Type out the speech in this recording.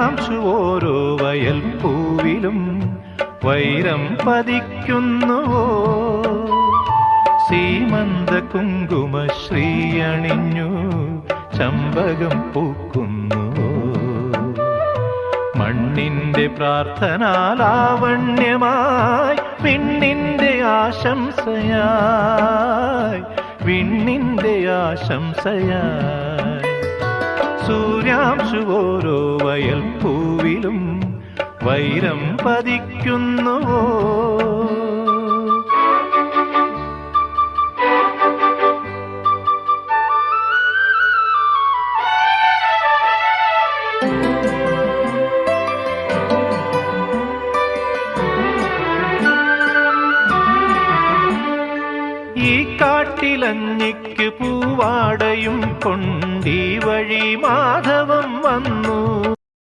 സൂര്യാംശു ഓരോ വയൽപ്പൂവിലും വൈരം പതിക്കുന്നുവോ? സീമന്ത കുങ്കുമശ്രീ അണിഞ്ഞു ചമ്പകം പൂക്കുന്നുവോ? മണ്ണിന്റെ പ്രാർത്ഥനാലാവണ്യമായി വിണ്ണിന്റെ ആശംസയായി, വിണ്ണിന്റെ ആശംസയായി സൂര്യാംശു ഓരോ വയൽപ്പൂവിലും വൈരം പതിക്കുന്നുവോ? ഈ കാട്ടിലഞ്ഞിക്ക് പൂവാടയും കൊണ്ടീ വഴി മാധവം വന്നു.